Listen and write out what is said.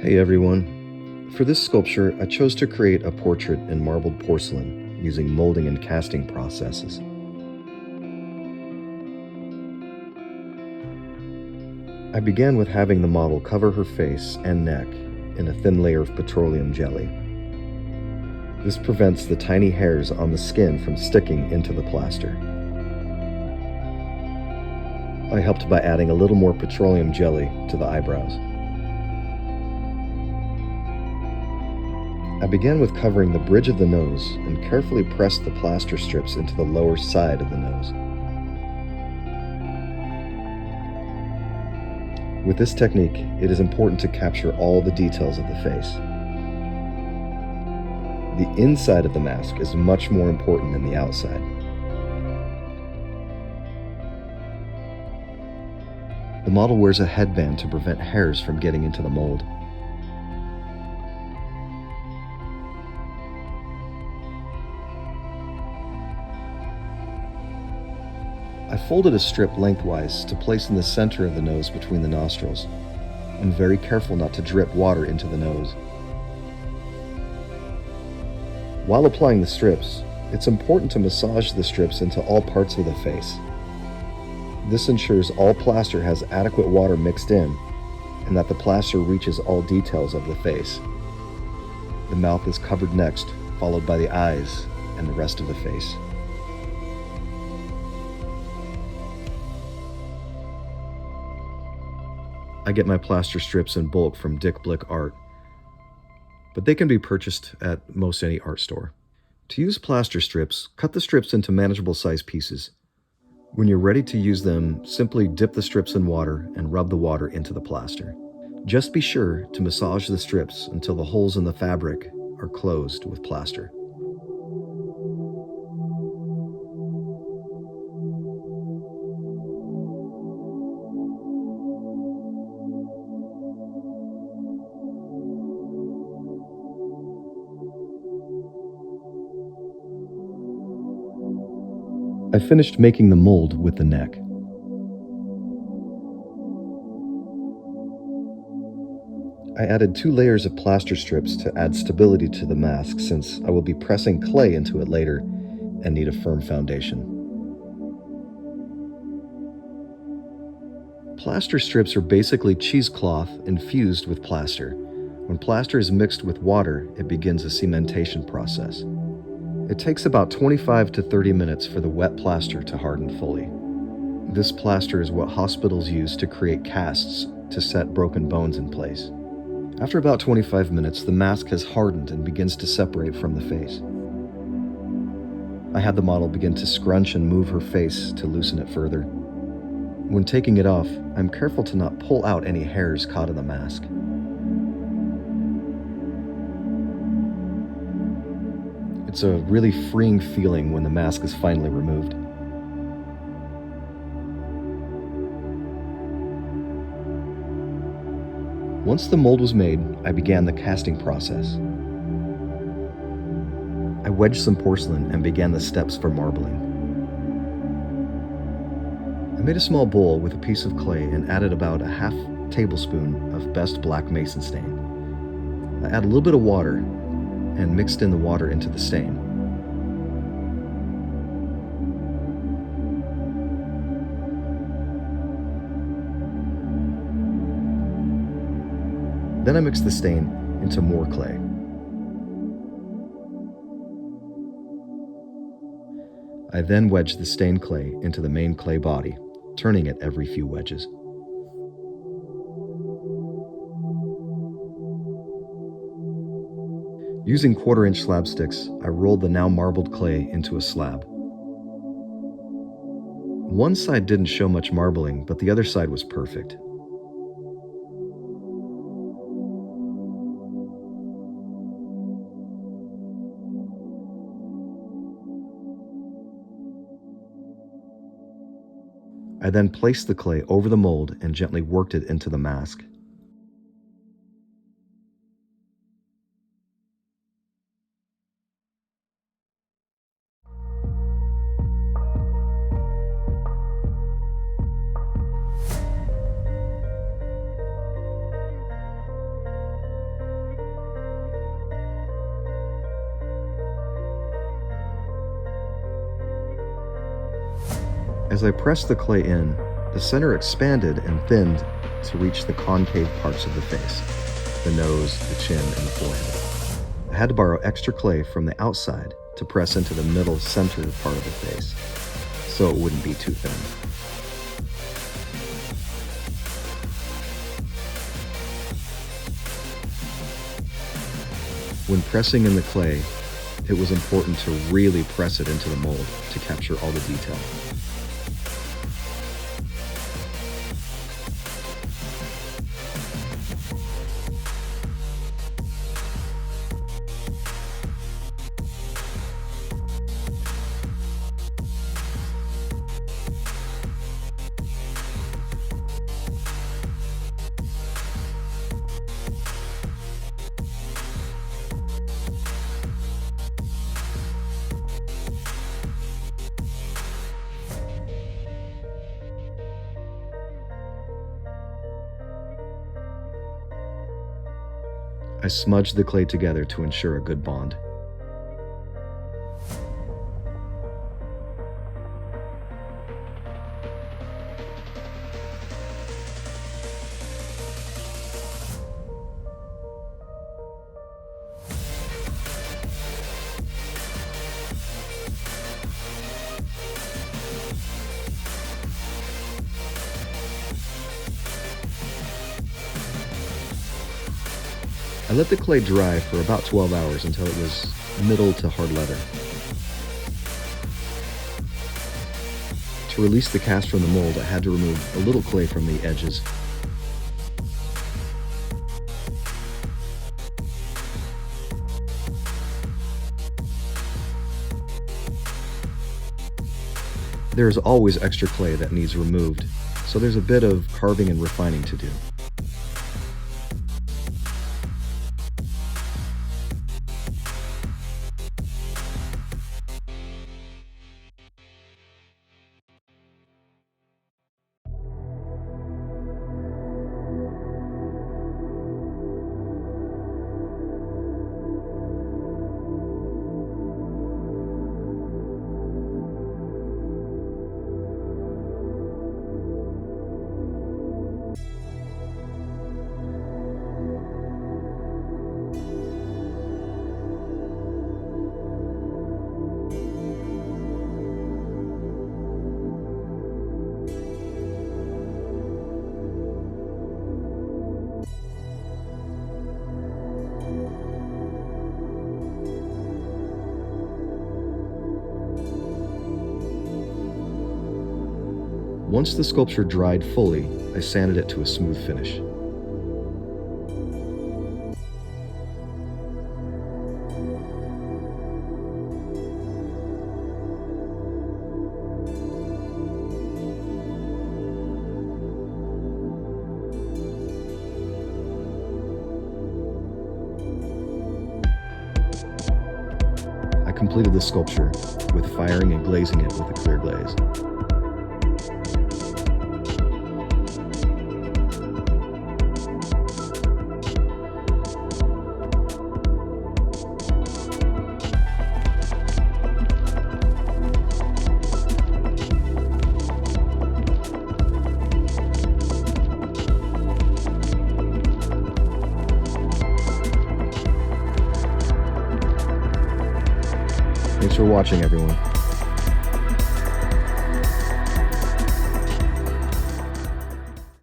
Hey everyone. For this sculpture, I chose to create a portrait in marbled porcelain using molding and casting processes. I began with having the model cover her face and neck in a thin layer of petroleum jelly. This prevents the tiny hairs on the skin from sticking into the plaster. I helped by adding a little more petroleum jelly to the eyebrows. I began with covering the bridge of the nose and carefully pressed the plaster strips into the lower side of the nose. With this technique, it is important to capture all the details of the face. The inside of the mask is much more important than the outside. The model wears a headband to prevent hairs from getting into the mold. I folded a strip lengthwise to place in the center of the nose between the nostrils. I'm very careful not to drip water into the nose. While applying the strips, it's important to massage the strips into all parts of the face. This ensures all plaster has adequate water mixed in and that the plaster reaches all details of the face. The mouth is covered next, followed by the eyes and the rest of the face. I get my plaster strips in bulk from Dick Blick Art, but they can be purchased at most any art store. To use plaster strips, cut the strips into manageable size pieces. When you're ready to use them, simply dip the strips in water and rub the water into the plaster. Just be sure to massage the strips until the holes in the fabric are closed with plaster. I finished making the mold with the neck. I added 2 layers of plaster strips to add stability to the mask since I will be pressing clay into it later and need a firm foundation. Plaster strips are basically cheesecloth infused with plaster. When plaster is mixed with water, it begins a cementation process. It takes about 25 to 30 minutes for the wet plaster to harden fully. This plaster is what hospitals use to create casts to set broken bones in place. After about 25 minutes, the mask has hardened and begins to separate from the face. I had the model begin to scrunch and move her face to loosen it further. When taking it off, I'm careful to not pull out any hairs caught in the mask. It's a really freeing feeling when the mask is finally removed. Once the mold was made, I began the casting process. I wedged some porcelain and began the steps for marbling. I made a small bowl with a piece of clay and added about a half tablespoon of best black mason stain. I added a little bit of water and mixed in the water into the stain. Then I mixed the stain into more clay. I then wedged the stained clay into the main clay body, turning it every few wedges. Using 1/4-inch slab sticks, I rolled the now marbled clay into a slab. One side didn't show much marbling, but the other side was perfect. I then placed the clay over the mold and gently worked it into the mask. As I pressed the clay in, the center expanded and thinned to reach the concave parts of the face, the nose, the chin, and the forehead. I had to borrow extra clay from the outside to press into the middle center part of the face, so it wouldn't be too thin. When pressing in the clay, it was important to really press it into the mold to capture all the detail. I smudged the clay together to ensure a good bond. I let the clay dry for about 12 hours until it was middle to hard leather. To release the cast from the mold, I had to remove a little clay from the edges. There is always extra clay that needs removed, so there's a bit of carving and refining to do. Once the sculpture dried fully, I sanded it to a smooth finish. I completed the sculpture with firing and glazing it with a clear glaze. Thanks for watching, everyone.